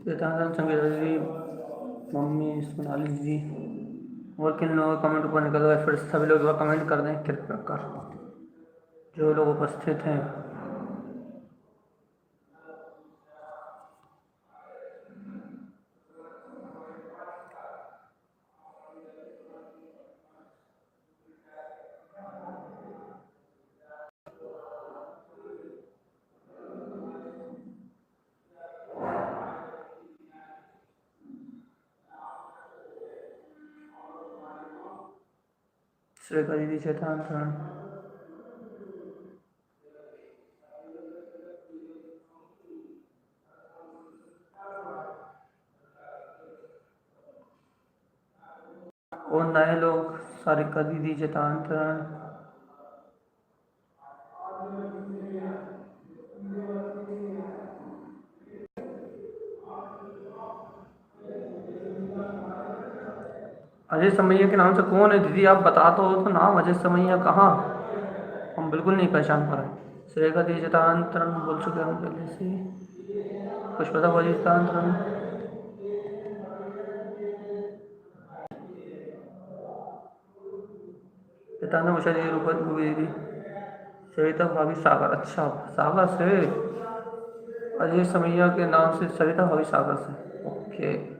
चेतन संगीता दीदी, मम्मी सोनाली दीदी और किन लोगों का कमेंट ऊपर निकल गया। फिर सभी लोग कमेंट कर दें कृपया कर, जो लोग उपस्थित हैं। श्रेखा दीदी, चेतन और नए लोग सारिका दीदी, चेतन अजय समैया के नाम से कौन है दीदी? आप बता तो नाम अजय समैया कहाँ? हम बिल्कुल नहीं पहचान पा रहे। श्रेखा दीदी चेतांतरण बोल चुके हम पहले से। पुष्पता बोली चेतांतरण। चेतांतरण उषा दीदी, रूपा दीदी, सविता भाभी, सागर। अच्छा, सागर से अजय समैया के नाम से सविता भाभी सागर से। ओके।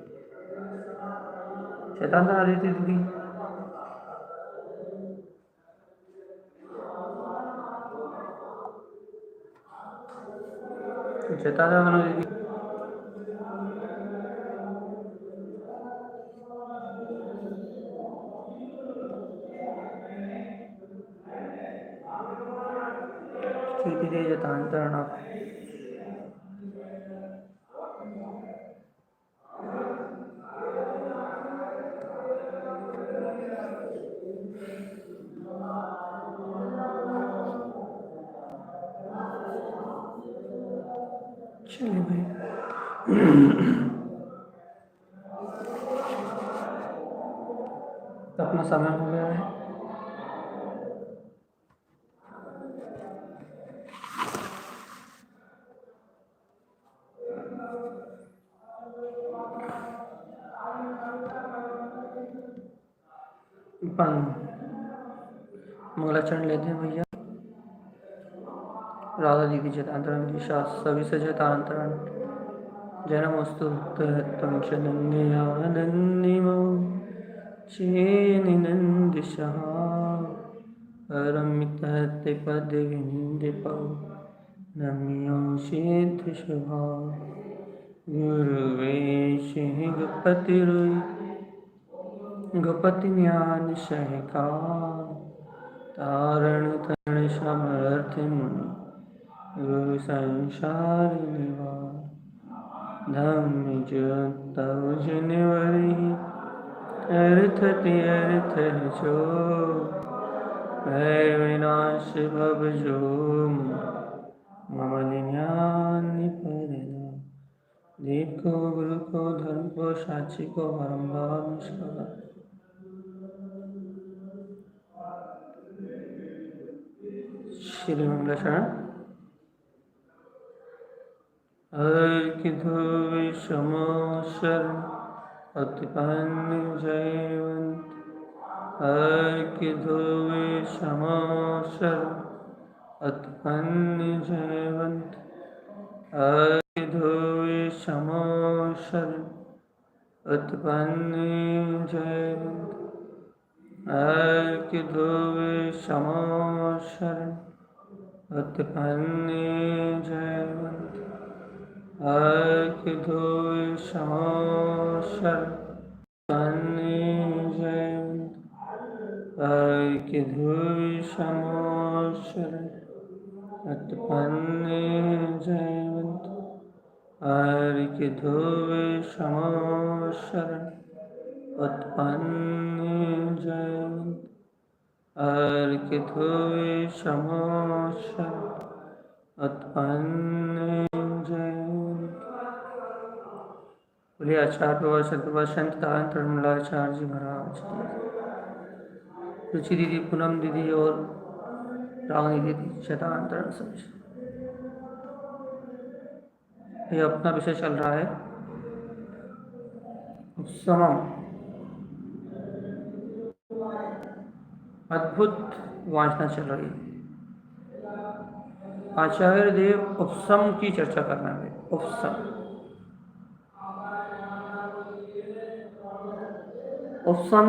चेतांतरण आदित्य दीदी, चेतांतरण दीदी, दीदी चेतांतरण आप। चलिए भाई, अपना समय हो गया है। मंगलाचरण लेते हैं भैया। राधा दीदी चेतांतरण, दिशा सभी से चेतांतरण। जनमस्तु तम जनन्यानन्दिमो चेनिनन्दिशः परमितते पदविन्दिपौ नम्यो सिद्धिशुभा गुरुवे गपति ज्ञान सहका तारण तरण समर्थ मुनि गुरु संसार निवार धम्म जो जनवरी अर्थ तीर्थ जो भय विनाश भव जो मम ज्ञान परिणा दीप को गुरु को धर्म को साक्षी को बारंबार नमस्कार। श्री मंगलाचरण। हर की धोवी समोसर उत्पन्न जयवंत हर की धोवी समोसर उत्पन्न जयवंत हर की धोवी समोसर उत्पन्न जयवंत हर की धोवी समोसर उत्पन्न जयवंत हर की धोवी समोसर उत्पन्न जयवंत हर की धोवी समोसर उत्पन्न जयवंत हर की धोवी समोसर उत्पन्न जयवंत हर की धोवी समोसर उत्पन्न जयवंत। बोलिए आचार्य संत धर्मलाचार्य जी महाराज की। रुचि दीदी, पूनम दीदी और रागनी दीदी चेतांतरण सभी। ये अपना विषय चल रहा है उपशमम, अद्भुत वासना चल रही है। आचार्य देव उपशम की चर्चा करना है। उपशम, उपशम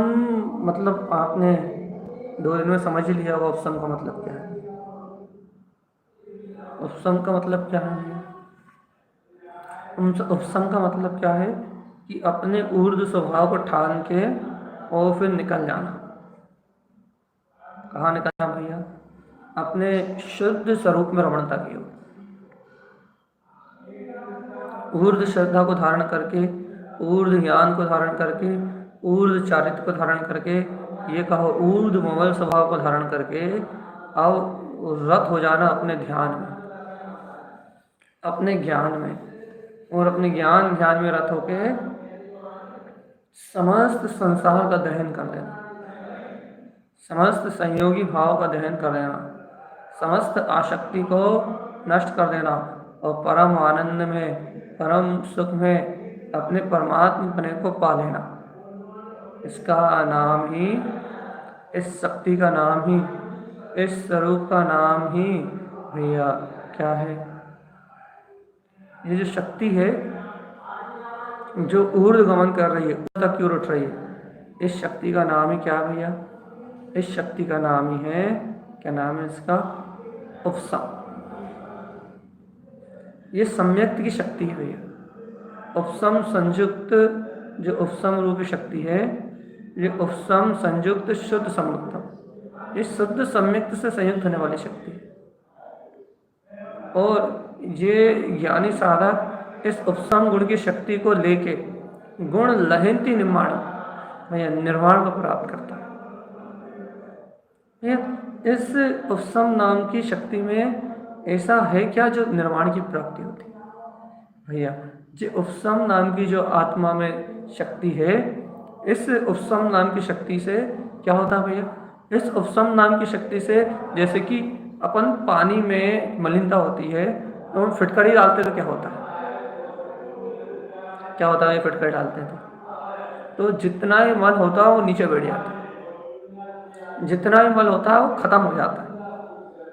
मतलब आपने 2 दिन में समझ ही लिया होगा उपशम का मतलब क्या है। उपशम का मतलब क्या है? उपशम का मतलब क्या है कि अपने ऊर्ध्व स्वभाव को ठान के और फिर निकल जाना। कहाँ निकलना भैया? अपने शुद्ध स्वरूप में रमणता की ओर। ऊर्ध्व श्रद्धा को धारण करके, ऊर्ध्व ज्ञान को धारण करके, ऊर्ध्व चारित्र को धारण करके, ये कहो ऊर्ध्व ममल स्वभाव को धारण करके अब रत हो जाना अपने ध्यान में, अपने ज्ञान में, और अपने ज्ञान ध्यान में रत होके समस्त संसार का दहन कर देना, समस्त संयोगी भाव का दहन कर देना, समस्त आसक्ति को नष्ट कर देना और परम आनंद में, परम सुख में अपने परमात्मा बने को पा लेना। इसका नाम ही, इस शक्ति का नाम ही, इस स्वरूप का नाम ही भैया क्या है? ये जो शक्ति है जो ऊर्ध्व गमन कर रही है, ऊर्ध्व तक की ओर उठ रही है, इस शक्ति का नाम ही क्या भैया? इस शक्ति का नाम ही है, क्या नाम है इसका? उपशम। ये सम्यक्त की शक्ति है भैया। उपशम संयुक्त, जो उपशम रूपी शक्ति है, ये उपशम संयुक्त शुद्ध सम्युक्तम, ये शुद्ध सम्यक्त से संयुक्त होने वाली शक्ति है। और ये ज्ञानी साधक इस उपशम गुण की शक्ति को लेके गुण लहंती निर्माण भैया निर्वाण को प्राप्त करता है। इस उपशम नाम की शक्ति में ऐसा है क्या जो निर्वाण की प्राप्ति होती है भैया? जो उपशम नाम की जो आत्मा में शक्ति है, इस उपशम नाम की शक्ति से क्या होता है भैया? इस उपशम नाम की शक्ति से, जैसे कि अपन पानी में मलिनता होती है तो हम फिटकरी डालते तो क्या होता है? क्या होता है? फिटकरी डालते हैं तो जितना ही मल होता है वो नीचे बैठ जाता है, जितना ही मल होता है वो खत्म हो जाता है,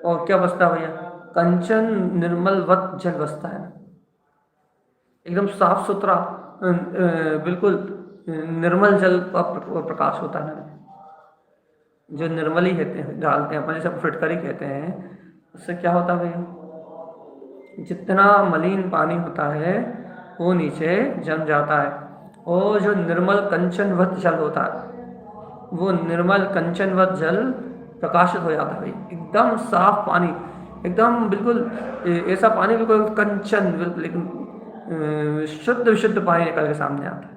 और क्या बचता है भैया? कंचन निर्मल वत जल बचता है, एकदम साफ सुथरा बिल्कुल निर्मल जल का प्रकाश होता है ना, जो निर्मल ही कहते हैं, डालते हैं अपन, जैसे फिटकरी कहते हैं। उससे क्या होता है भैया? जितना मलिन पानी होता है वो नीचे जम जाता है, और जो निर्मल कंचनवत जल होता है वो निर्मल कंचनवत जल प्रकाशित हो जाता है भाई, एकदम साफ पानी, एकदम बिल्कुल ऐसा पानी बिल्कुल कंचन, बिल्कुल लेकिन शुद्ध विशुद्ध पानी निकल के सामने आता है।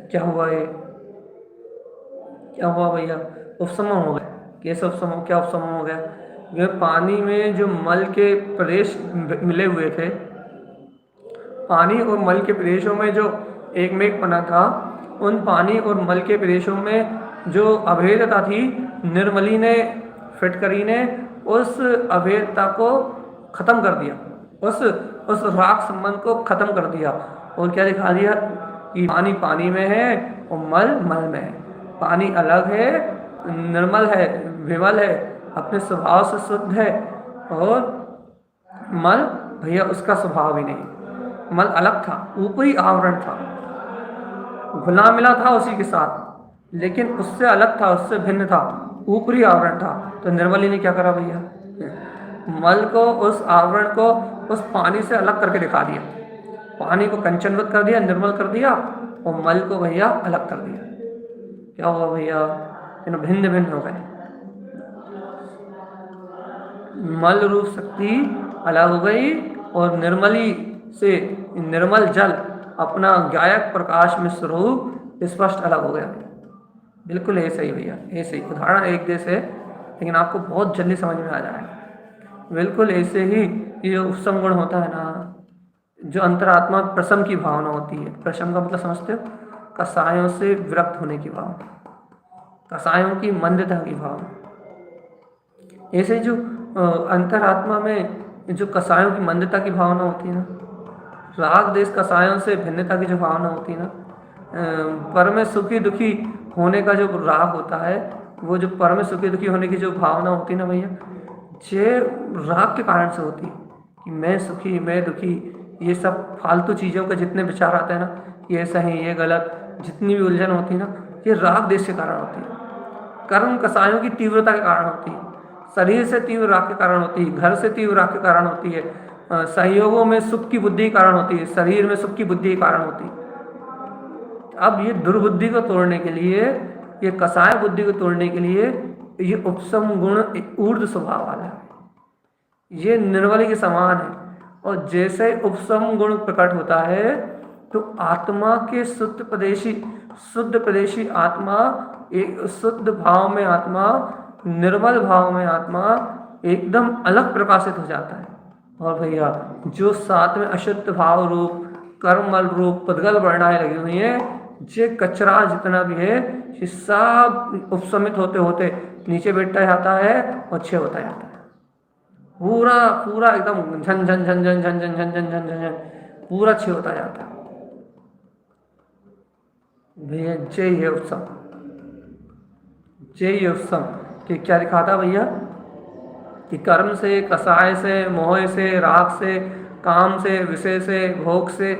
क्या हुआ ये? क्या हुआ भैया? उपशमन हो गया। कैसे उपशमन? क्या उपशमन हो गया? ये पानी में जो मल के प्रदेश मिले हुए थे, पानी और मल के प्रदेशों में जो एक मेघ बना था, उन पानी और मल के प्रदेशों में जो अभेदता थी, निर्मली ने, फिटकरी ने उस अभेदता को खत्म कर दिया, उस राग संबंध को खत्म कर दिया, और क्या दिखा दिया कि पानी पानी में है और मल मल में है। पानी अलग है, निर्मल है, विमल है, अपने स्वभाव से शुद्ध है, और मल भैया उसका स्वभाव ही नहीं, मल अलग था, ऊपरी आवरण था, घुला मिला था उसी के साथ, लेकिन उससे अलग था, उससे भिन्न था, ऊपरी आवरण था। तो निर्मली ने क्या करा भैया? मल को, उस आवरण को उस पानी से अलग करके दिखा दिया, पानी को कंचनवत कर दिया, निर्मल कर दिया, और मल को भैया अलग कर दिया। क्या हुआ भैया? भिन्न भिन्न हो गए, मल रूप शक्ति अलग हो गई, और निर्मली से निर्मल जल अपना गायक प्रकाश में स्वरूप स्पष्ट अलग हो गया। बिल्कुल ऐसे ही भैया, ऐसे ही उदाहरण एक जैसे, लेकिन आपको बहुत जल्दी समझ में आ जाएगा। बिल्कुल ऐसे ही ये जो उपशम गुण होता है ना, जो अंतरात्मा प्रशम की भावना होती है, प्रशम का मतलब समझते हो? कसायों से विरक्त होने की भावना, कसायों की मंदता की भावना। ऐसे जो अंतरात्मा में जो कसायों की मंदता की भावना होती है ना, राग देश कसायों से भिन्नता की जो भावना होती है ना, पर में सुखी दुखी होने का जो राग होता है, वो जो पर में सुखी दुखी होने की जो भावना होती है ना भैया, ये राग के कारण से होती है कि मैं सुखी मैं दुखी। ये सब फालतू चीज़ों के जितने विचार आते हैं ना, ये सही ये गलत, जितनी भी उलझन होती है ना, ये राग देश के कारण होती है, कर्म कसायों की तीव्रता के कारण होती है, शरीर से तीव्र राग के कारण होती है, घर से तीव्र राग के कारण होती है, सहयोगों में सुख की बुद्धि के कारण होती है, शरीर में सुख की बुद्धि के कारण होती है। अब ये दुर्बुद्धि को तोड़ने के लिए, ये कसाय बुद्धि को तोड़ने के लिए, ये उपसम गुण ऊर्ध्व स्वभाव वाला है, ये निर्मल के समान है। और जैसे उपसम गुण प्रकट होता है तो आत्मा के शुद्ध प्रदेशी आत्मा, एक शुद्ध भाव में आत्मा, निर्मल भाव में आत्मा एकदम अलग प्रकाशित हो जाता है। और भैया जो साथ में अशुद्ध भाव रूप कर्मल रूप पदगल वर्णाएं लगी हुई हैं, जे कचरा जितना भी है ये सब उपशमित होते होते नीचे बैठता जाता है और क्षय होता जाता है। पूरा पूरा एकदम झन झन झन झन झन झन झन झन झन झन पूरा क्षय होता जाता है भैया। जय है उपशम, जय उपशम कि क्या दिखाता भैया कि कर्म से, कसाय से, मोह से, राग से, काम से, विषय से, भोग से,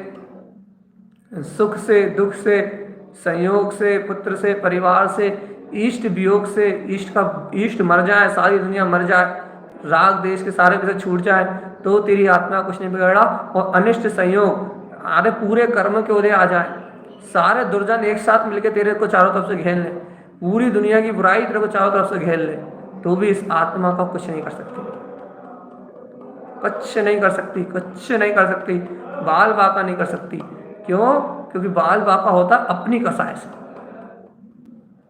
सुख से, दुख से, संयोग से, पुत्र से, परिवार से, इष्ट वियोग से, इष्ट मर जाए, सारी दुनिया मर जाए, राग देश के सारे विषय छूट जाए तो तेरी आत्मा कुछ नहीं बिगड़ा। और अनिष्ट संयोग आधे पूरे कर्म के उदय आ जाए, सारे दुर्जन एक साथ मिलकर तेरे को चारों तरफ से घेर ले, पूरी दुनिया की बुराई तेरे को चारों तरफ से घेर ले, तो भी इस आत्मा का कुछ नहीं कर सकती, कुछ नहीं कर सकती, कुछ नहीं कर सकती, बाल बाका नहीं कर सकती। क्यों? क्योंकि बाल बाका होता अपनी कसाय से,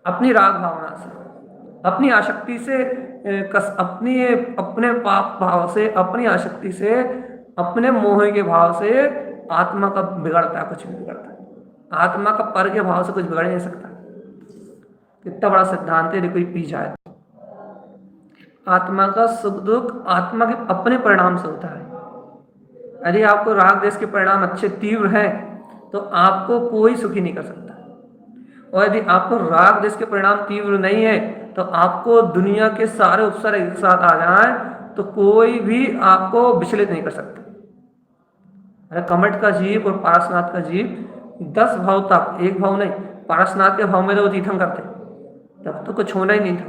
अपनी राग भावना से, अपनी आसक्ति से, अपने पाप भाव से, अपनी आसक्ति से, अपने मोह के भाव से आत्मा का बिगड़ता है, कुछ भी बिगड़ता है। आत्मा का पर के भाव से कुछ बिगड़ नहीं सकता। कितना बड़ा सिद्धांत है, कोई पी जाए। आत्मा का सुख दुख आत्मा के अपने परिणाम से होता है। यदि आपको राग देश के परिणाम अच्छे तीव्र हैं तो आपको कोई सुखी नहीं कर सकता, और यदि आपको राग देश के परिणाम तीव्र नहीं है तो आपको दुनिया के सारे उपसर्ग एक साथ आ जाए तो कोई भी आपको विचलित नहीं कर सकता। अरे कमठ का जीव और पारसनाथ का जीव 10 भाव तक, एक भाव नहीं, पारसनाथ के भाव में तो वो तीर्थम करते, तब तो कुछ होना ही नहीं था,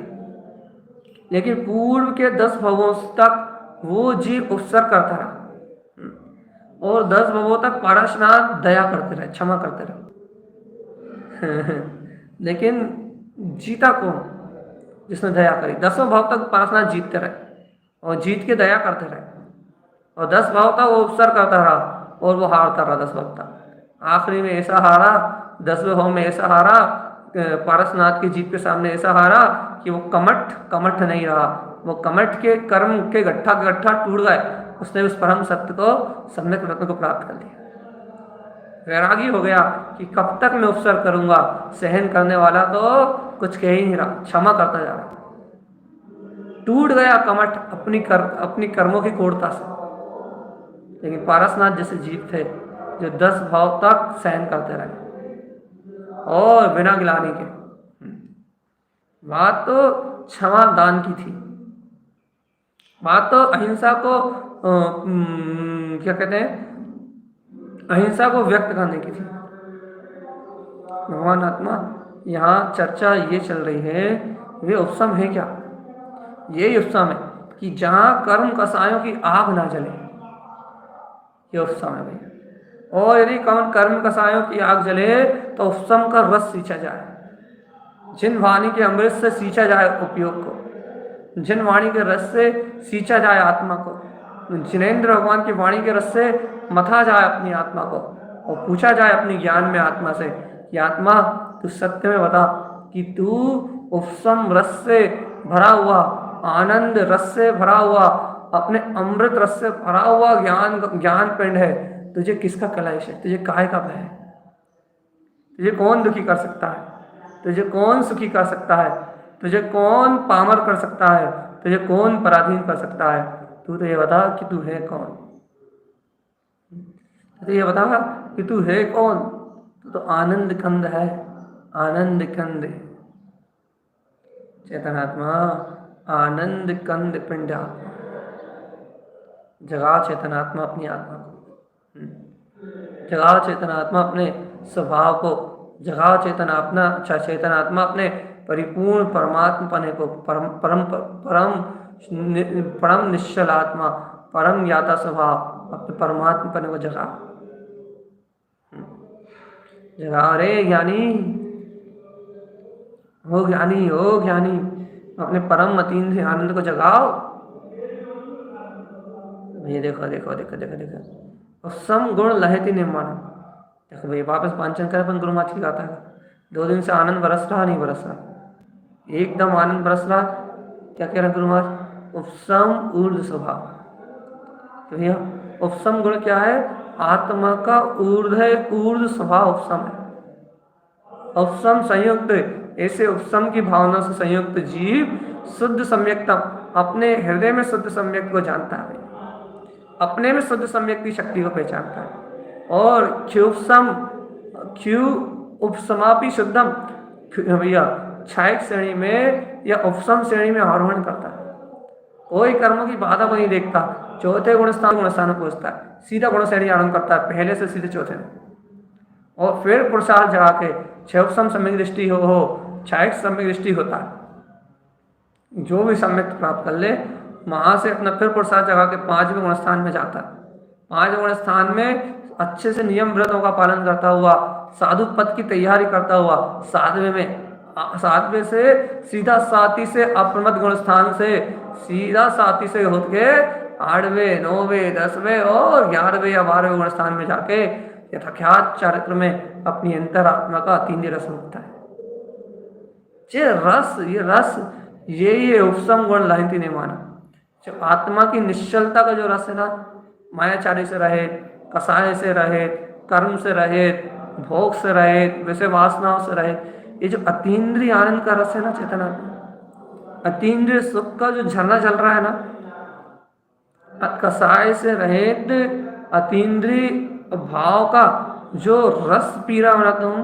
लेकिन पूर्व के 10 भवों तक वो जीव उपसर्ग करता रहा, और 10 भवों तक पारसनाथ दया करते रहे, क्षमा करते रहे। लेकिन जीता कौन? जिसने दया करी। 10वें भाव तक पारसनाथ जीतते रहे और जीत के दया करते रहे, और 10 भाव तक वो उपसर्ग करता रहा और वो हारता रहा 10 भाव तक। आखिरी में ऐसा हारा, 10वें भाव में ऐसा हारा, पारसनाथ की जीत के सामने ऐसा हारा कि वो कमठ नहीं रहा, वो कमठ के कर्म के गट्ठा टूट गए। उसने उस परम सत्य को, सम्यक रत्न को प्राप्त कर लिया। वैरागी हो गया कि कब तक मैं उपसर्ग करूंगा, सहन करने वाला तो कुछ कह ही नहीं रहा, क्षमा करता जा रहा। टूट गया कमठ अपनी कर्मों की कोरता से। लेकिन पारसनाथ जैसे जीव थे जो 10 भाव तक सहन करते रहे और बिना गिलानी के। बात तो क्षमा दान की थी, बात तो अहिंसा को क्या कहते हैं, अहिंसा को व्यक्त करने की थी। भगवान आत्मा यहाँ चर्चा ये चल रही है, वे उपशम है क्या? यही उपशम है कि जहाँ कर्म कसायों की आग ना जले, ये उपशम है भैया। और यदि कर्म कसायों की आग जले तो उपशम का रस सींचा जाए, जिन वाणी के अमृत से सींचा जाए उपयोग को, जिन वाणी के रस से सींचा जाए आत्मा को, जिनेंद्र भगवान की वाणी के रस से मथा जाए अपनी आत्मा को, और पूछा जाए अपनी ज्ञान में आत्मा से कि आत्मा तू सत्य में बता कि तू उपशम रस से भरा हुआ, आनंद रस से भरा हुआ, अपने अमृत रस से भरा हुआ ज्ञान पिंड है, तुझे किसका कलेश है, तुझे काहे का भय है, तुझे कौन दुखी कर सकता है, तुझे कौन सुखी कर सकता है, तुझे कौन पामर कर सकता है, तुझे कौन पराधीन कर सकता है, तू तो ये बता कि तू है कौन। तो ये बताओ कि तू है कौन? तो आनंद कंद है, आनंद कंद चेतनात्मा, आनंद कंद पिंड आत्मा। जगा चेतनात्मा अपनी आत्मा को, जगा चेतनात्मा अपने स्वभाव को, जगा चेतनात्मा चेतनात्मा अपने परिपूर्ण परमात्मा पने को, परम परम परम परम निश्चल आत्मा, परम याता स्वभाव, अपने परमात्मा पने को जगा, जगा रे ज्ञानी, हो ज्ञानी, हो ज्ञानी, अपने परम अतीन्द्रिय आनंद को जगाओ। ये देखो देखो देखो देखो देखो, और सम गुण लहती निर्माण। देखो भैया वापस पांचन कर अपन गुरु महाराज की गाता है, 2 दिन से आनंद बरस रहा नहीं बरस रहा, एकदम आनंद बरस रहा। क्या कह रहे गुरु महाराज? उपसम ऊर्ध्व स्वभाव। तो भैया उपसम गुण क्या है? आत्मा का ऊर्ध्व स्वभाव उपसम है। उपसम संयुक्त, ऐसे उपसम की भावना से संयुक्त जीव शुद्ध सम्यक्तम, अपने हृदय में शुद्ध सम्यक को जानता है, अपने में शुद्ध सम्यक की शक्ति को पहचानता है। और क्यू उपसमापि शुद्धम, भैया क्षायक श्रेणी में या उपसम श्रेणी में आरोहण करता है, कोई कर्मों की बाधा को नहीं देखता, चौथे गुणस्थान में पहुंचता है, सीधा गुण श्रेणी आरंभ करता है, पहले से सीधे चौथे में, और फिर पुरुषार्थ जगा के क्षयोपम सम्यक दृष्टि हो क्षायक सम्यक दृष्टि होता है, जो भी सम्यक प्राप्त कर ले वहां से अपना फिर पुरुषार्थ जगा के 5वें गुणस्थान में जाता है। 5वें गुणस्थान में अच्छे से नियम व्रतों का पालन करता हुआ, साधु पद की तैयारी करता हुआ, 7वें से सीधा 7 से अप्रमद गुणस्थान से सीधा 7 से होके 8वें 9वें 10वें और 11वें या 12वें गुणस्थान में जाके यथाख्यात चरित्र में अपनी अंतरात्मा का अतीन्द्रिय रस होता है। ये रस ये उपसम गुण लाहिती ने माना। जो आत्मा की निश्चलता का जो रस है ना, मायाचारी से रहित, कसाय से रहित, कर्म से रहित, भोग से रहित, वैसे वासनाओं से रहित, ये जो अतीन्द्रिय आनंद का रस है ना चेतना, अतीन्द्रिय सुख का जो झरना चल रहा है ना, कसाय से रहित अतीन्द्रिय भाव का जो रस पी रहा हो ना तुम,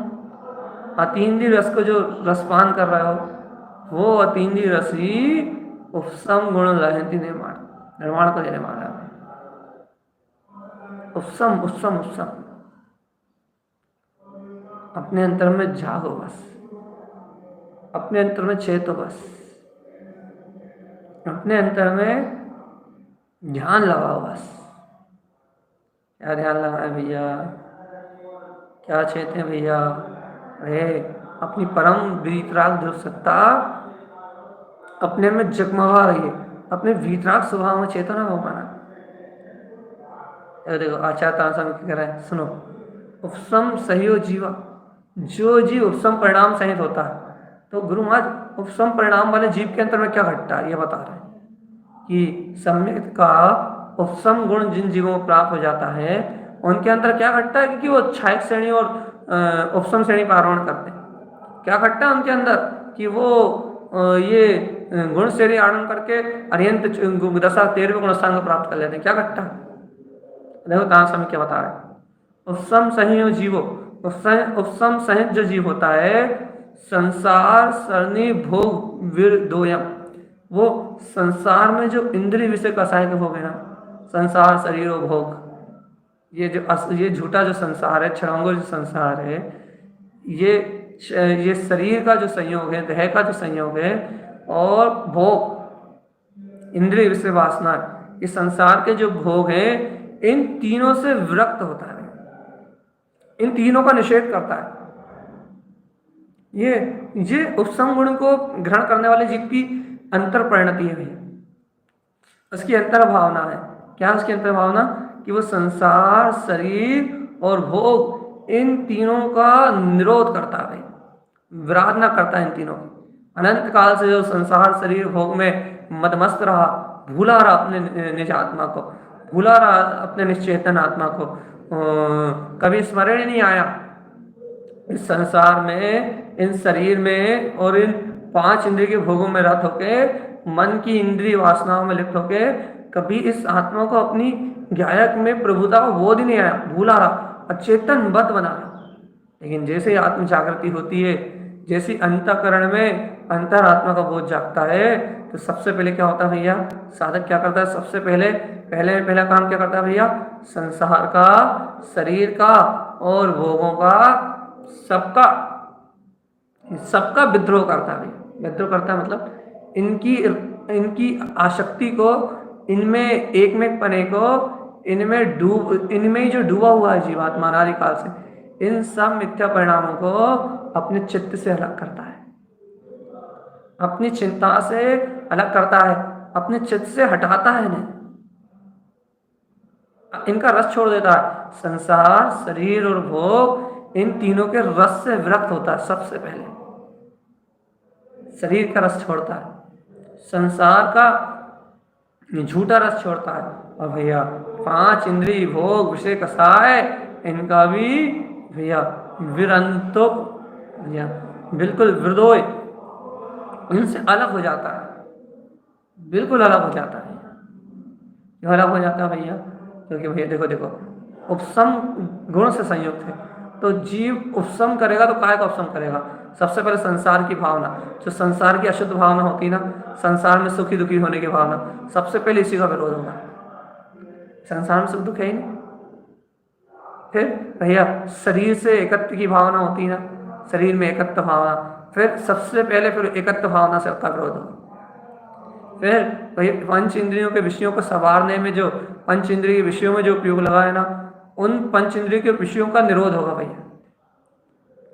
अतीन्द्रिय रस को जो रसपान कर रहे हो, वो अतीन्द्रिय रस ही उपसम गुण लहती निर्माण को देने वाला है। उपसम उपसम उपसम, अपने अंतर में जागो बस, अपने अंतर में चेतो बस, अपने अंतर में ध्यान लगाओ बस। क्या ध्यान लगाए भैया, क्या चेते भैया? अरे अपनी परम वीतराग ध्रुव सत्ता अपने में जगमगा रही है, अपने वीतराग स्वभाव में चेतना हो पाना। देखो आचार्य तानसा कह रहे हैं, सुनो, उपसम सहयो जीवा, जो जीव उपसम परिणाम सहित होता है, तो गुरु महाराज उपसम परिणाम वाले जीव के अंतर में क्या घटता है ये बता रहे हैं कि सम्यक का उपसम गुण जिन जीवों को प्राप्त हो जाता है उनके अंदर क्या घटता है, क्योंकि वो क्षायक श्रेणी और उपसम श्रेणी पर आरोहण करते हैं। क्या घटता है उनके अंदर कि वो ये गुण श्रेणी आरोहण करके अर्यंत दशा 13वें गुण स्थान को प्राप्त कर लेते हैं। क्या घटता है? देखो तानसा में क्या बता रहे हैं, उपसम सहित जीवो, उपसम सहित जो जीव होता है, संसार सरणी भोग वीर दोयम, वो संसार में जो इंद्रिय विषय का सहायक भोग है ना, संसार शरीर और भोग, ये झूठा जो संसार है, छड़ंगो जो संसार है, ये शरीर का जो संयोग है, देह का जो संयोग है, और भोग इंद्रिय विषय वासना, इस संसार के जो भोग है, इन तीनों से विरक्त होता है, इन तीनों का निषेध करता है। ये उपसम गुण को ग्रहण करने वाले जीव की अंतर परिणति है भैया, उसकी अंतर भावना है। क्या उसकी अंतर भावना? कि वो संसार शरीर और भोग इन तीनों का निरोध करता है, विराध ना करता है इन तीनों को। अनंत काल से जो संसार शरीर भोग में मदमस्त रहा, भूला रहा अपने निज आत्मा को, भूला रहा अपने निश्चेतन आत्मा को, कभी स्मरण ही नहीं आया इस संसार में, इन शरीर में और इन 5 इंद्रिय के भोगों में रत होके, मन की इंद्रिय वासनाओं में लिप्त होके कभी इस आत्मा को अपनी गायक में प्रभुता का बोध ही नहीं आया, भूला रहा, अचेतन बद बना रहा। लेकिन जैसे ही आत्म जागृति होती है, जैसे अंतःकरण में अंतरात्मा का बोध जागता है, तो सबसे पहले क्या होता है भैया, साधक क्या करता है, सबसे पहला काम क्या करता है भैया, संसार का, शरीर का और भोगों का, सबका विद्रोह करता है भैया। विद्रोह करता है मतलब इनकी आसक्ति को, इनमें एक में पने को, इनमें जो डूबा हुआ है जीवात्मा अनादिकाल से, इन सब मिथ्या परिणामों को अपने चित्त से अलग करता है, अपनी चिंता से अलग करता है, अपने चित्त से हटाता है इन्हें, इनका रस छोड़ देता है। संसार, शरीर और भोग, इन तीनों के रस से विरक्त होता है। सबसे पहले शरीर का रस छोड़ता है, संसार का झूठा रस छोड़ता है, और भैया 5 इंद्रिय भोग विषय कसाय, इनका भी भैया विरंतो भैया बिल्कुल विरोध, इनसे अलग हो जाता है, बिल्कुल अलग हो जाता है। क्यों अलग हो जाता है भैया, क्योंकि भैया देखो उपसम गुण से संयुक्त है, तो जीव उपसम करेगा तो काय का उपसम करेगा, सबसे पहले संसार की भावना, जो संसार की अशुद्ध भावना होती ना, संसार में सुखी दुखी होने की भावना, सबसे पहले इसी का विरोध होगा। संसार में सुख दुख है ही नहीं। फिर भैया शरीर से एकत्व की भावना होती ना, शरीर में एकत्व भावना, फिर सबसे पहले फिर एकत्व भावना से उसका विरोध होगा। फिर भैया पंच इंद्रियों के विषयों को संवारने में, जो पंच इंद्रिय के विषयों में जो उपयोग लगा है ना, उन पंच इंद्रिय के विषयों का निरोध होगा भैया।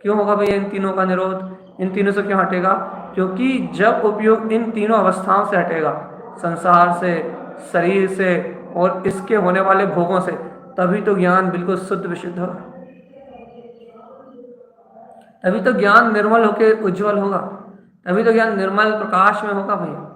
क्यों होगा भैया इन तीनों का निरोध, इन तीनों से क्यों हटेगा, क्योंकि जब उपयोग इन तीनों अवस्थाओं से हटेगा, संसार से, शरीर से और इसके होने वाले भोगों से, तभी तो ज्ञान बिल्कुल शुद्ध विशुद्ध होगा, तभी तो ज्ञान निर्मल होकर उज्जवल होगा, तभी तो ज्ञान निर्मल प्रकाश में होगा भैया।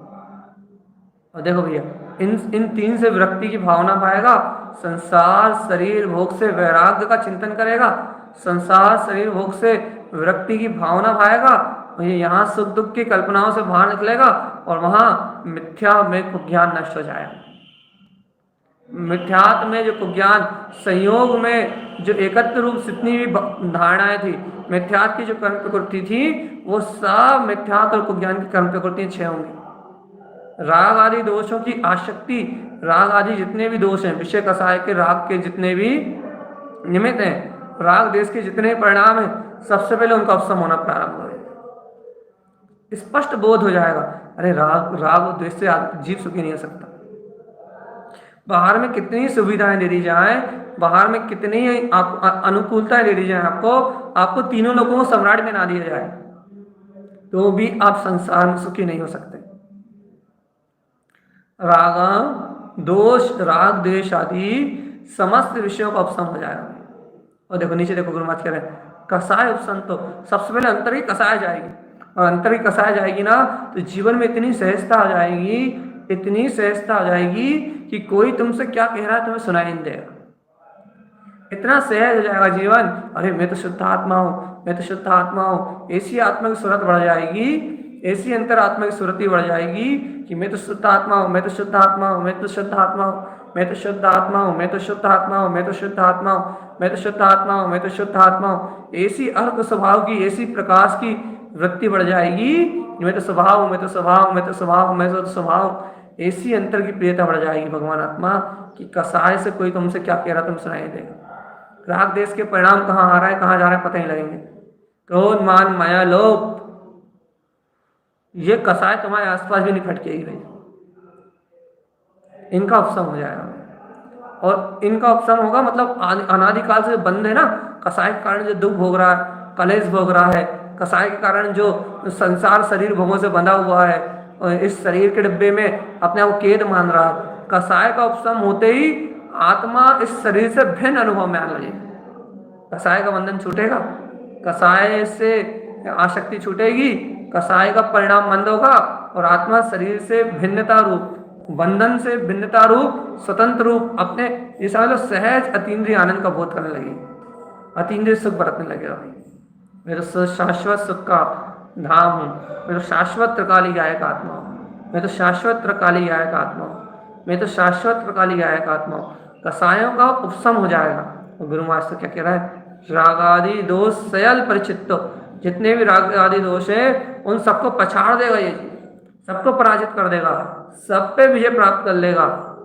और देखो भैया इन तीन से विरक्ति की भावना पाएगा, संसार, शरीर, भोग से वैराग्य का चिंतन करेगा, संसार, शरीर, भोग से विरक्ति की भावना पाएगा, भैया यहाँ सुख दुख की कल्पनाओं से बाहर निकलेगा, और वहाँ मिथ्या में कुज्ञान नष्ट हो जाएगा। मिथ्यात्व में जो कुज्ञान, संयोग में जो एकत्र रूप जितनी भी धारणाएं थी, मिथ्यात्व की जो कर्म प्रकृति थी, वो सब मिथ्यात्व और कुज्ञान की कर्म प्रकृति 6 होंगी। राग आदि दोषों की आसक्ति, राग आदि जितने भी दोष हैं, विषय कसाय के राग के जितने भी निमित्त हैं, राग देश के जितने परिणाम हैं, सबसे पहले उनका उपशम होना प्रारंभ होगा। स्पष्ट बोध हो जाएगा, अरे राग और द्वेष से जीव सुखी नहीं हो सकता। बाहर में कितनी सुविधाएं दे दी जाए, बाहर में कितनी अनुकूलताएं दे दी जाए, आपको तीनों लोगों को सम्राट बना दिया जाए, तो भी आप संसार में सुखी नहीं हो सकते। राग दोष, राग द्वेष आदि समस्त विषयों का उपशम हो जाएगा। और देखो नीचे देखो गुरु महाराज कह रहे हैं, कसाय उपशम, तो सबसे पहले अंतर की कसाय जाएगी, और अंतर की कसाय जाएगी ना, तो जीवन में इतनी सहजता आ जाएगी, इतनी सहजता आ जाएगी कि कोई तुमसे क्या कह रहा है तुम्हें सुनाई नहीं देगा। इतना सहज हो जाएगा जीवन, अरे मैं तो शुद्ध आत्मा हूँ, मैं तो शुद्ध आत्मा हूँ। ऐसी आत्मा की सूरत बढ़ जाएगी, ऐसी अंतर आत्मा की सूरत बढ़ जाएगी कि मैं तो शुद्ध आत्मा हूँ, मैं तो शुद्ध आत्मा हूँ, मैं तो शुद्ध आत्मा हूँ, मैं तो शुद्ध आत्मा हूँ, मैं तो शुद्ध आत्मा हूँ, मैं तो शुद्ध आत्मा हूँ, मैं तो शुद्ध आत्मा हूँ, मैं तो शुद्ध आत्मा हूँ। ऐसी अर्क स्वभाव की, ऐसी प्रकाश की वृत्ति बढ़ जाएगी, मैं तो स्वभाव हूँ, मैं तो स्वभाव हूँ, मैं तो स्वभाव हूँ, मैं तो स्वभाव। ऐसी अंतर की प्रियता बढ़ जाएगी भगवान आत्मा कि कसाय से कोई तुमसे क्या कह रहा तुम सुनाई देगा। राग देश के परिणाम कहाँ आ रहा है, कहाँ जा रहा है, पता ही लगेंगे। क्रोध, मान, माया, लोभ, ये कसाय तुम्हारे आसपास भी नहीं खटकेगी भाई, इनका उपशम हो जाएगा। और इनका उपशम होगा मतलब अनादिकाल से बंद है ना, कसाय के कारण जो दुख भोग रहा है, कलेश भोग रहा है, कसाय के कारण जो संसार शरीर भोगों से बंधा हुआ है, और इस शरीर के डिब्बे में अपने आप को कैद मान रहा है, कसाय का उपशम होते ही आत्मा इस शरीर से भिन्न अनुभव में आने लगेगी। कसाय का बंधन छूटेगा, कसाय से आसक्ति छूटेगी, कसाय का परिणाम बंद होगा, और आत्मा शरीर से भिन्नता रूप, बंधन से भिन्नता रूप, स्वतंत्र रूप, अपने ये समझ लो सहज अतीन्द्रिय आनंद का बोध करने लगेगी, अतीन्द्रिय सुख बरतने लगेगा। मैं तो शाश्वत सुख का धाम हूँ, मैं तो शाश्वत त्रिकाली गायक आत्मा हूँ, मैं तो शाश्वत त्रिकाली गायक आत्मा हूँ। मैं तो शाश्वत प्रकार गायक आत्मा हूँ। कसायों का उपशम हो जाएगा। और गुरु मास्टर क्या कह रहा है? राग आदि दोष सयल परिचित्तो, जितने भी राग आदि दोष है उन सबको पछाड़ देगा ये जी, सबको पराजित कर देगा, सब पे विजय प्राप्त कर लेगा।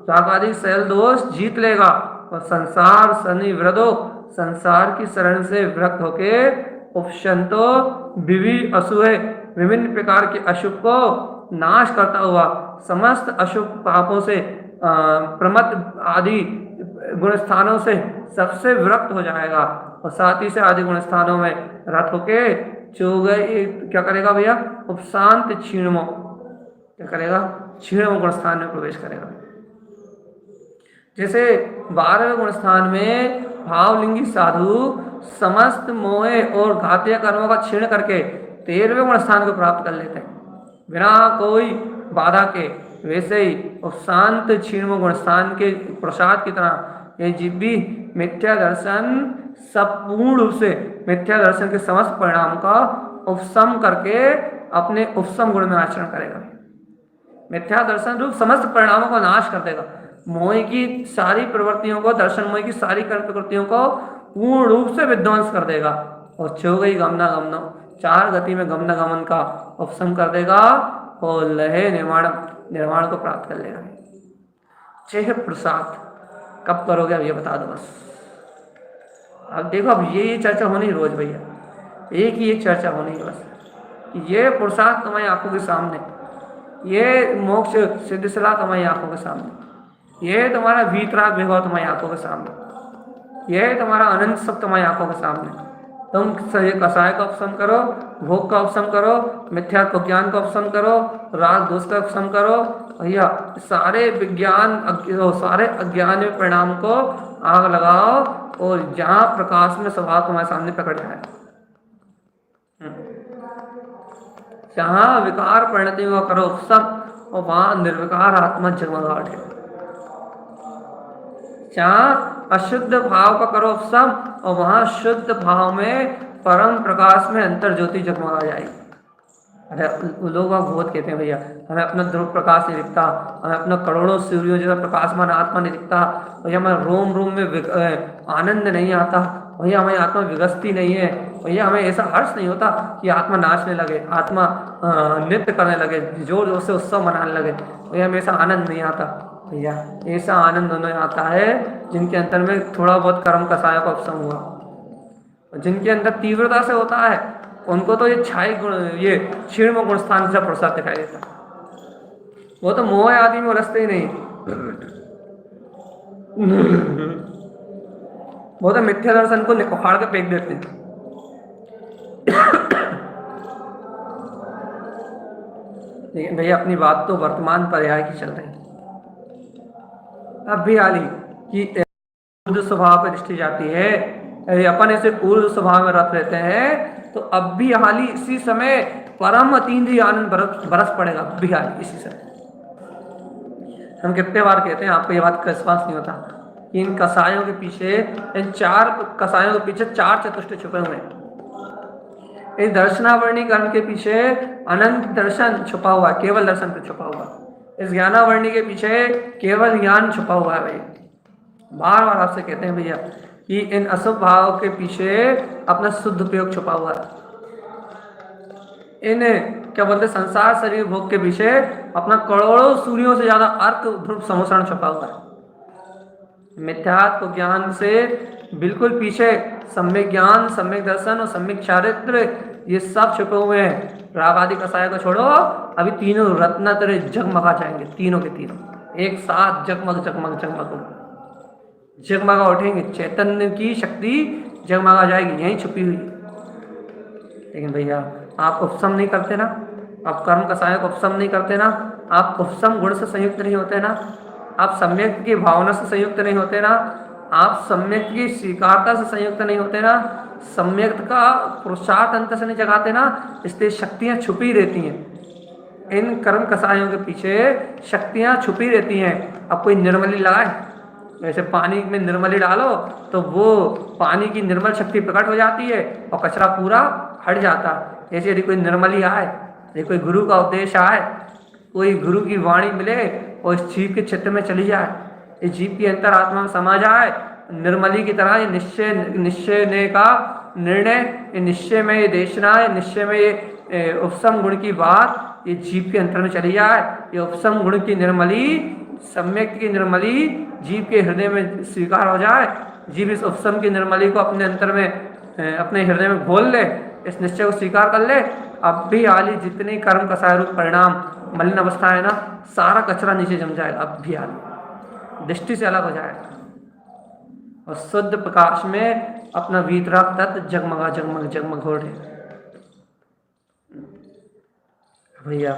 राग आदि सयल दोष जीत लेगा और संसार सनिवृदो, संसार की शरण से विरक्त होके उपशंतो विवि असूहे, विभिन्न प्रकार के अशुभ को नाश करता हुआ समस्त अशुभ पापों से प्रमद आदि गुण स्थानों से सबसे विरक्त हो जाएगा और साथ ही से आदि गुण स्थानों में रत होके चौगई क्या करेगा भैया? उपशांत क्षीणमो, क्या करेगा? क्षीणमो गुण स्थान में प्रवेश करेगा। जैसे 12वें गुण स्थान में भावलिंगी साधु समस्त मोहे और घातीय कर्मों का क्षीण करके 13वें गुण स्थान को प्राप्त कर लेते हैं बिना कोई बाधा के, वैसे ही उपशांत क्षीणमो गुण स्थान के प्रसाद की तरह ये जीव भी मिथ्या दर्शन संपूर्ण रूप से मिथ्या दर्शन के समस्त परिणाम का उपशम करके अपने उपशम गुण में आचरण करेगा। मिथ्या दर्शन रूप समस्त परिणामों का नाश कर देगा। मोह की सारी प्रवृत्तियों को, दर्शन मोह की सारी कर्म प्रवृत्तियों को पूर्ण रूप से विध्वंस कर देगा और चौगई गमना गमन, 4 गति में गमना गमन का उपशम कर देगा और लहे निर्माण को प्राप्त कर लेगा। चेह प्रसाद कब करोगे अब ये बता दो बस। अब देखो, अब ये चर्चा होनी रोज भैया, एक ही एक चर्चा होनी है बस। ये पुरुषार्थ तुम्हारी आंखों के सामने, ये मोक्ष सिद्ध सलाह तुम्हारी आंखों के सामने, ये तुम्हारा वीतराग विभव तुम्हारी आंखों के सामने, ये तुम्हारा अनंत सब तुम्हारी आंखों के सामने। तुम कसाय का उपशम करो, भोग का उपशम करो, मिथ्या को ज्ञान का उपशम करो, राग दोष का उपशम करो भैया। सारे विज्ञान सारे अज्ञान में परिणाम को आग लगाओ और जहां प्रकाश में स्वभाव तुम्हारे सामने प्रकट जाए, जहां विकार परिणतियों का करो उपशम और वहां निर्विकार आत्मा जगमगा उठे। जहाँ अशुद्ध भाव का करो उपशम और वहां शुद्ध भाव में परम प्रकाश में अंतर ज्योति जगमगा जाएगी। अरे लोग बहुत कहते हैं भैया हमें अपना ध्रुव प्रकाश नहीं दिखता, हमें अपना करोड़ों सूर्यों जैसा प्रकाशमान आत्मा नहीं दिखता भैया, हमें रोम रोम में आनंद नहीं आता भैया, हमें आत्मा विगसती नहीं है भैया, हमें ऐसा हर्ष नहीं होता कि आत्मा नाचने लगे, आत्मा नृत्य करने लगे, जोर जोर से उत्सव मनाने लगे भैया, हमें ऐसा आनंद नहीं आता भैया। ऐसा आनंद उन्हें आता है जिनके अंतर में थोड़ा बहुत कर्म कसायों का उपशम हुआ। जिनके अंदर तीव्रता से होता है उनको तो ये छाई गुण, ये क्षीण गुण स्थान से प्रसाद दिखाई देता, वो तो मोह आदि में रस्ते ही नहीं, वो तो मिथ्या दर्शन को उखाड़ के फेंक देते हैं। लेकिन भैया अपनी बात तो वर्तमान पर्याय की चल रही है। अब भी हाली कि ऊर्ध्व स्वभाव पर दृष्टि जाती है, यदि अपन ऐसे ऊर्ध्व स्वभाव में रत रहते हैं तो अब भी हाली इसी समय परम अतीन्द्रिय आनंद बरस पड़ेगा। अब भी हाली इसी समय हम कितने बार कहते हैं, आपको ये बात का विश्वास नहीं होता, इन कसायों के पीछे, इन 4 कसायों के पीछे 4 चतुष्ट छुपे हुए हैं। इस दर्शनावर्णी कर्म के पीछे अनंत दर्शन छुपा हुआ है, केवल दर्शन पे छुपा हुआ है। इस ज्ञानावर्णी के पीछे केवल ज्ञान छुपा हुआ है भैया। बार बार आपसे कहते हैं भैया कि इन अशुभ भाव के पीछे अपना शुद्ध उपयोग छुपा हुआ है। इन क्या बोलते संसार शरीर भोग के पीछे अपना करोड़ों सूर्यों से ज्यादा अर्क ध्रुव समोषण छुपा हुआ है। मिथ्यात्व ज्ञान से बिल्कुल पीछे सम्यक ज्ञान, सम्यक दर्शन और सम्यक चारित्र, ये सब छुपे हुए हैं। राग आदि कसाय को छोड़ो, अभी तीनों रत्न तरह जगमगा जाएंगे, तीनों के तीनों एक साथ जगमग जगमग जगमग जगमगा उठेंगे। चैतन्य की शक्ति जगमगा जाएगी, यहीं छुपी हुई। लेकिन भैया आप उपशम नहीं करते ना, आप कर्म कसाय को उपशम नहीं करते ना, आप उपशम गुण से संयुक्त नहीं होते ना, आप सम्यक की भावना से संयुक्त नहीं होते ना, आप सम्यक की स्वीकारता से संयुक्त नहीं होते ना, सम्यक का पुरुषार्थ अंत से नहीं जगाते ना, इसलिए शक्तियाँ छुपी रहती हैं। इन कर्म कसायों के पीछे शक्तियाँ छुपी रहती हैं। अब कोई निर्मली लगाए, वैसे पानी में निर्मली डालो तो वो पानी की निर्मल शक्ति प्रकट हो जाती है और कचरा पूरा हट जाता है। ऐसे यदि कोई निर्मली आए, यदि कोई गुरु का उपदेश आए, कोई गुरु की वाणी मिले और इस जीव के चित्त में चली जाए, इस जीव की अंतरात्मा में समा जाए, निर्मली की तरह ये निश्चय ने का निर्णय, ये निश्चय में ये देशना, ये निश्चय में ये उपसम गुण की बात ये जीव के अंतर में चली जाए। ये उपसम गुण की निर्मली, सम्यक की निर्मली जीव के हृदय में स्वीकार हो जाए। जीव इस उपसम की निर्मली को अपने अंतर में, अपने हृदय में घोल ले, इस निश्चय को स्वीकार कर ले। अब भी आली जितनी कर्म कसाय रूप परिणाम मलिन अवस्था है ना, सारा कचरा नीचे जम जाएगा। अब भी आली दृष्टि से अलग हो जाएगा और शुद्ध प्रकाश में अपना वीतराग तत्व जगमगा जगमग जगमग हो रहे। भैया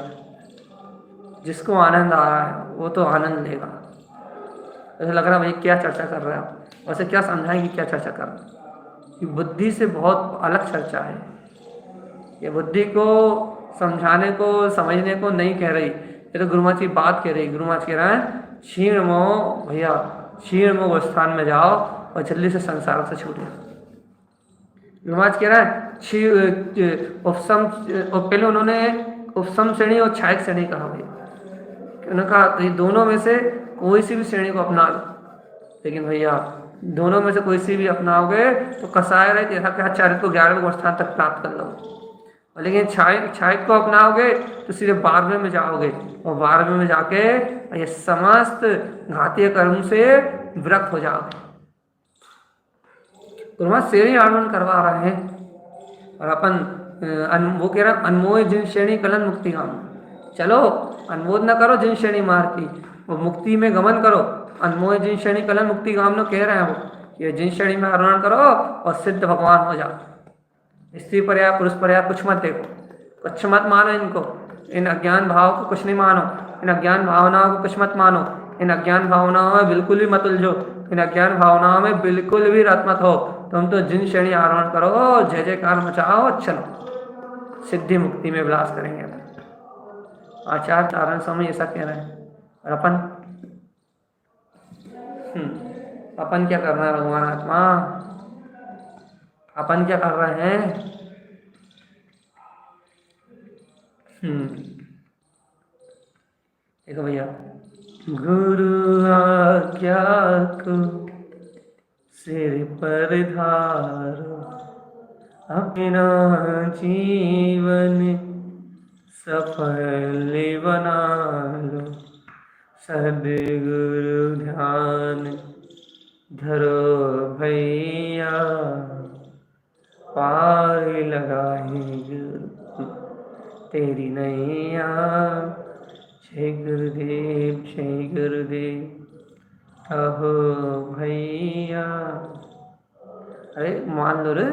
जिसको आनंद आ रहा है वो तो आनंद लेगा। ऐसा लग रहा है भाई क्या चर्चा कर रहे हैं आप, वैसे क्या समझाएं कि क्या चर्चा कर रहे हैं, कि बुद्धि से बहुत अलग चर्चा है। ये बुद्धि को समझाने को समझने को नहीं कह रही, ये तो गुरु महाराज की बात कह रही। गुरु महाराज कह रहे हैं क्षीण मोह, भैया क्षीण मोह स्थान में जाओ और जल्दी से संसार से छूटे। गुरु महाराज कह रहे हैं उपसम, और पहले उन्होंने उपसम श्रेणी और क्षायक श्रेणी कहा। भैया उन्होंने कहा दोनों में से कोई सी भी श्रेणी को अपना लो, लेकिन भैया दोनों में से कोई सी भी अपनाओगे तो कसाय रहे जैसा कि आचार्य को 11वें स्थान तक प्राप्त कर लो। लेकिन क्षायक को अपनाओगे तो सीधे 12वें में जाओगे, और 12वें में जाके ये समस्त घातीय कर्म से विरक्त हो जाओगे। तो वहां श्रेणी आरोहण करवा रहे हैं और अपन वो कह रहा है अनमोय जिन श्रेणी कलन मुक्ति हम। चलो अनुमोद न करो जिन श्रेणी मार्ग की, वो मुक्ति में गमन करो। अनमोय जिन श्रेणी कलन मुक्ति गाम लो कह रहे हैं वो, ये जिन श्रेणी में आरोहण करो और सिद्ध भगवान हो जाओ। स्त्री पर्याय पुरुष पर्याय कुछ मत देखो, कुछ मत मानो इनको, इन अज्ञान भाव को कुछ नहीं मानो, इन अज्ञान भावनाओं को कुछ मत मानो, इन अज्ञान भावनाओं में बिल्कुल भी मत उलझो, इन अज्ञान भावनाओं में बिल्कुल भी रत मत हो। तुम तो जिन श्रेणी आरोहण करो, जय जयकार मचाओ, चलो सिद्धि मुक्ति में विलास करेंगे। आचार्य तारण स्वामी ऐसा कह रहे हैं। और अपन क्या कर रहे हैं भगवान आत्मा, अपन क्या कर रहे हैं? देखो भैया, गुरु आज्ञा को सिर पर धारो, अपना जीवन सफल बना लो। सद्गुरु ध्यान धरो भैया, पार लगाएगा तेरी नैया। जय गुरुदेव, जय गुरुदेव कहो भैया। अरे मान लो रे,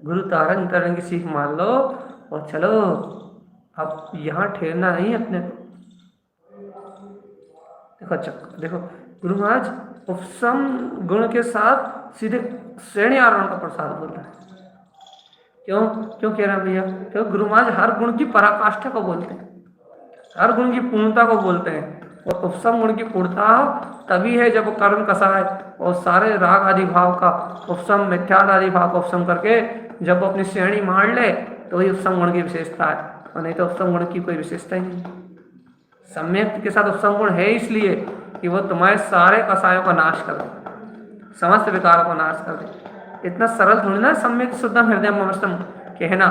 गुरु तारण तारण की सीख मान लो और चलो। अब यहाँ ठहरना नहीं अपने को। देखो चक्कर, देखो गुरु महाराज उपसम गुण के साथ सीधे श्रेणी आरोहण का प्रसाद बोल रहे हैं। क्यों क्यों कह रहे हैं भैया? क्योंकि गुरु महाराज हर गुण की पराकाष्ठा को बोलते हैं, हर गुण की पूर्णता को बोलते हैं। और उपसम गुण की पूर्णता तभी है जब वो कर्म कसाय और सारे राग आदि भाव का उपसम, मिथ्याद आदि भाव का उपसम करके जब वो अपनी श्रेणी मार ले तो वही उपसम गुण की विशेषता है, और नहीं तो उपसम गुण की कोई विशेषता ही नहीं। सम्यक के साथ उपसम गुण है इसलिए कि वो तुम्हारे सारे कसायों का नाश कर दे, समस्त विकारों को नाश कर दे। इतना सरल थोड़ी ना सम्यक शुद्धम हृदय ममस्तम कहना।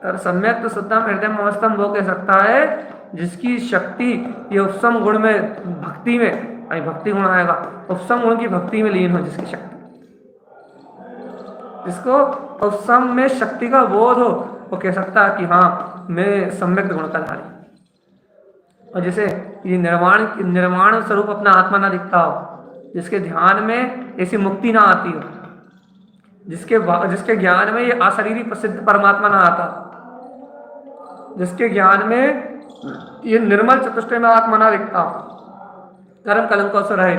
और सम्यक तो शुद्धम हृदय ममस्तम वो कह सकता है जिसकी शक्ति ये उपसम गुण में, भक्ति में, अभी भक्ति गुण आएगा, उपसम गुण की भक्ति में लीन हो, जिसकी शक्ति, जिसको उपसम में शक्ति का बोध हो, वो कह सकता है कि हाँ मैं सम्यक गुण का धारी। और जैसे ये निर्वाण स्वरूप अपना आत्मा ना दिखता हो, जिसके ध्यान में ऐसी मुक्ति ना आती हो, जिसके ज्ञान में ये अशरीरी प्रसिद्ध परमात्मा ना आता, जिसके ज्ञान में ये निर्मल चतुष्टय में आत्मा ना दिखता, कर्म कलंकों से रहे,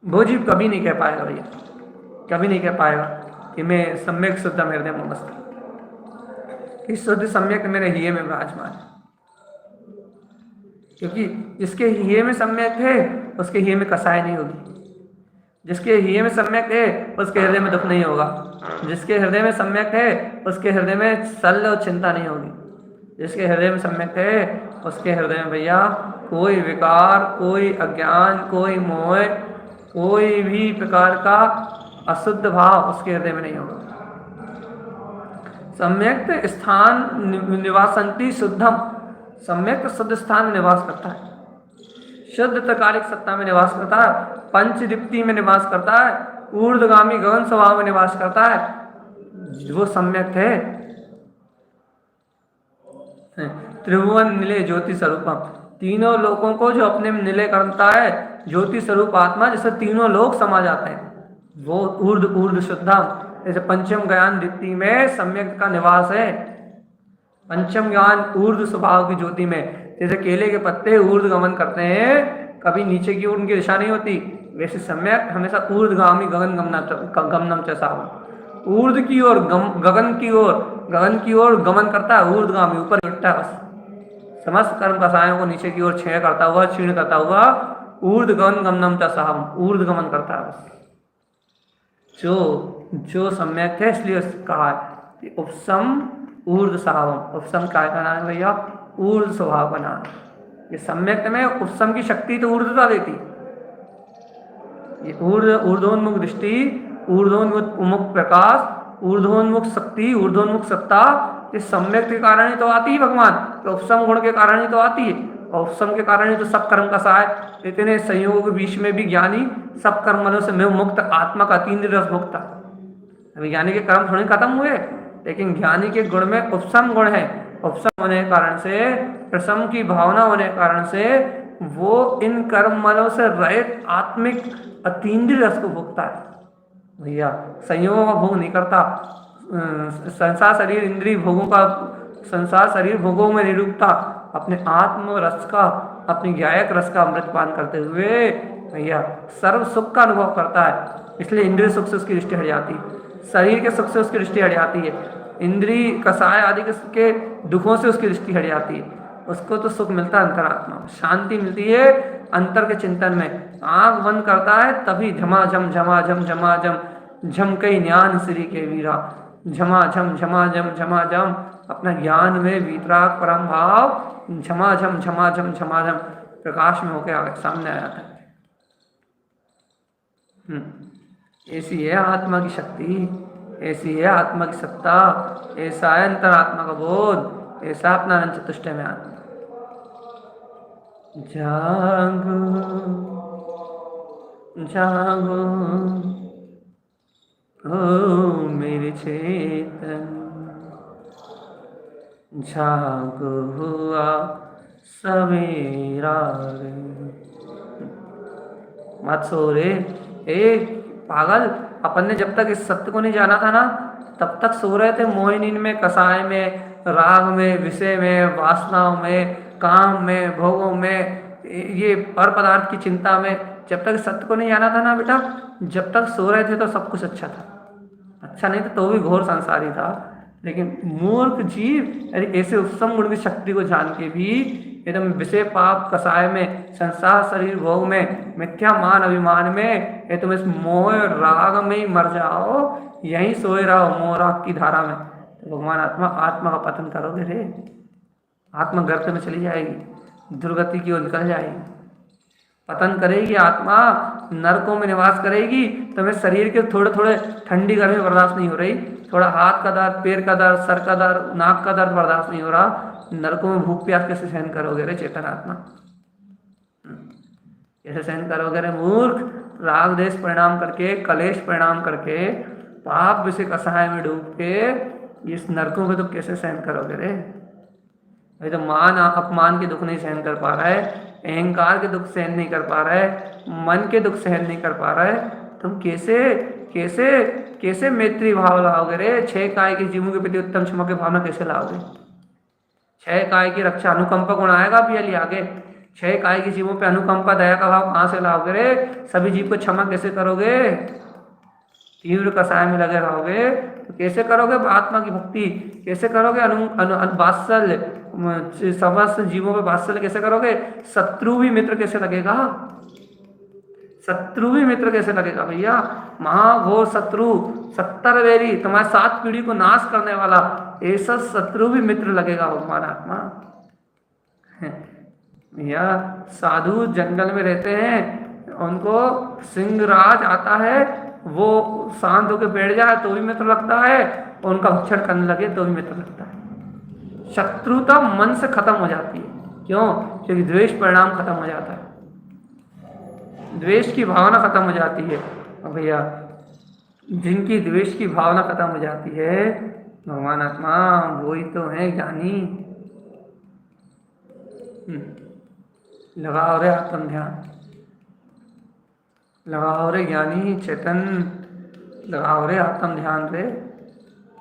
वो जीव कभी नहीं कह पाएगा भैया, कभी नहीं कह पाएगा कि मैं सम्यक शुद्धम हृदय ममस्तम, कि शुद्ध सम्यक मेरे हिये में विराजमान है। क्योंकि जिसके हिये में सम्यक है उसके हिये में कसाय नहीं होगी, जिसके हिये में सम्यक है उसके हृदय में दुख नहीं होगा, जिसके हृदय में सम्यक है उसके हृदय में शल्य और चिंता नहीं होगी, जिसके हृदय में सम्यक है उसके हृदय में भैया कोई विकार, कोई अज्ञान, कोई मोह, कोई भी प्रकार का अशुद्ध भाव उसके हृदय में नहीं होगा। सम्यक स्थान निवासंती शुद्धम, सम्यक शुद्ध स्थान में निवास करता है, शुद्ध तकालिक सत्ता में निवास करता है, पंचदीप्ति में निवास करता है, ऊर्ध्वगामी गगन स्वभाव में निवास करता है, वो सम्यक है। त्रिभुवन निलय ज्योति स्वरूपम, तीनों लोगों को जो अपने में निलय करता है, ज्योति स्वरूप आत्मा, जैसे तीनों लोग समा जाते हैं, वो ऊर्ध्व शुद्धम। जैसे पंचम ज्ञान दीप्ति में सम्यक का निवास है, पंचम ज्ञान ऊर्ध्व स्वभाव की ज्योति में, जैसे केले के पत्ते ऊर्ध्व गमन करते हैं, कभी नीचे की ओर उनकी दिशा नहीं होती, वैसे सम्यक हमेशा ऊर्ध्वगामी गमनम चैसा ऊर्ध्व की ओर गगन की ओर गमन करता है, ऊर्ध्वगामी ऊपर उठता है, बस समस्त कर्म कसायों को नीचे की ओर क्षीण करता हुआ ऊर्ध्वगमन गमनम चैसा ऊर्ध्वगमन करता है बस। जो सम्यक है, इसलिए कहा है उपसम ऊर्ध्व स्वभाव। उपसम काय का नाम है भैया? ऊर्ध्व स्वभाव का नाम। ये सम्यक में उपसम की शक्ति तो ऊर्ध्वता देती, ये ऊर्ध्वोन्मुख दृष्टि, ऊर्ध्वोन्मुख प्रकाश, ऊर्ध्वोन्मुख शक्ति, ऊर्ध्वोन्मुख सत्ता, ये सम्यक के कारण ही तो आती है भगवान, तो उपसम गुण के कारण ही तो आती है, और उपसम के कारण ही तो सब कर्म का सहाय। इतने संयोग के बीच में भी ज्ञानी सब कर्मों से मुक्त, आत्मा का अतीन्द्रिय रस मुक्त। अभी ज्ञानी के कर्म थोड़े खत्म हुए, लेकिन ज्ञानी के गुण में उपसम गुण है, उपसम होने के कारण से, प्रसम की भावना होने के कारण से वो इन कर्म मलों से रहित आत्मिक अतीन्द्रिय रस को भोगता है भैया, संयोगों का भोग नहीं करता। संसार शरीर इंद्रिय भोगों का, संसार शरीर भोगों में निरूपता, अपने आत्म रस का, अपनी ज्ञायक रस का अमृतपान करते हुए भैया सर्व सुख का अनुभव करता है। इसलिए इंद्रिय सुख से उसकी दृष्टि हट जाती है, शरीर के सुख से उसकी दृष्टि हट जाती है, इंद्रिय कसाय आदि के दुखों से उसकी दृष्टि हट जाती है। उसको तो सुख मिलता है अंतरात्मा, शांति मिलती है अंतर के चिंतन में। आंख बंद करता है तभी झमाझम झमाझम झमाझम झमकई ज्ञान श्री के वीरा, झमाझम झमाझम झमाझम अपना ज्ञान में वीतराग परम भाव झमाझम झमाझम झमाझम प्रकाश में होकर सामने आ जाता है। ऐसी है आत्मा की शक्ति, ऐसी है आत्मा की सत्ता, ऐसा है अंतरात्मा का बोध, ऐसा अपना अनंत चतुष्टय में आत्मा। जागो जागो ओ मेरे चेतन, जागो हुआ सवेरा रे। मत सो रे, एक पागल, अपन ने जब तक इस सत्य को नहीं जाना था ना, तब तक सो रहे थे मोहिनीन में, कसाय में, राग में, विषय में, वासनाओं में, काम में, भोगों में, ये पर पदार्थ की चिंता में। जब तक सत्य को नहीं जाना था ना बेटा, जब तक सो रहे थे तो सब कुछ अच्छा था, अच्छा नहीं था तो भी घोर संसारी था। लेकिन मूर्ख जीव ऐसे उपसम गुण की शक्ति को जान के भी एकदम विषय पाप कसाय में, संसार शरीर भोग में, मिथ्या मान अभिमान में, ये तुम इस मोह राग में ही मर जाओ, यहीं सोए रहो मोह राग की धारा में, तो भगवान आत्मा का पतन करोगे रे। आत्मा गर्त में चली जाएगी, दुर्गति की ओर निकल जाएगी, पतन करेगी आत्मा, नरकों में निवास करेगी। तुम्हें शरीर के थोड़े थोड़े ठंडी गर्मी बर्दाश्त नहीं हो रही, थोड़ा हाथ का दर्द, पैर का दर्द, सर का दर्द, नाक का दर्द बर्दाश्त नहीं हो रहा, नरकों में भूख प्यास कैसे सहन करोगे रे चेतन आत्मा? कैसे सहन करोगे रे मूर्ख? राग देश परिणाम करके, कलेश परिणाम करके, पाप विषय कसाय में डूब के इस नरकों में तो कैसे सहन करोगे रे? भाई तो मान अपमान के दुख नहीं सहन कर पा रहा है, अहंकार के दुख सहन नहीं कर पा रहा है, मन के दुख सहन नहीं कर पा रहा है, तुम कैसे कैसे कैसे मैत्री भाव लाओगे रे? छह काय के जीवों के प्रति उत्तम क्षमा की भावना कैसे लाओगे? छह काय की रक्षा अनुकंपा गुण आएगा भी अली आगे, छह काय के जीवों पे अनुकंपा दया का भाव कहाँ से लाओगे रे? सभी जीव को क्षमा कैसे करोगे? तीव्र कसाय में लगे रहोगे तो कैसे करोगे आत्मा की भक्ति? कैसे करोगे वात्सल्य, समस्त जीवों पे वात्सल्य कैसे करोगे? शत्रु भी मित्र कैसे लगेगा? शत्रु भी मित्र कैसे लगेगा भैया? महाघोर शत्रु, 70 वैरी, तुम्हारे 7 पीढ़ी को नाश करने वाला, ऐसा शत्रु भी मित्र लगेगा भगवान आत्मा। भैया साधु जंगल में रहते हैं, उनको सिंहराज आता है, वो शांत होकर बैठ जाए तो भी मित्र लगता है, और उनका भक्षण करने लगे तो भी मित्र लगता है। शत्रुता मन से खत्म हो जाती है। क्यों? क्योंकि द्वेष परिणाम खत्म हो जाता है, द्वेष की भावना खत्म हो जाती है। और भैया जिनकी द्वेष की भावना खत्म हो जाती है, भगवान आत्मा वही तो है ज्ञानी। लगाओ रे आत्म ध्यान, लगाओ रे ज्ञानी चेतन, लगाओ रे आत्म ध्यान रे,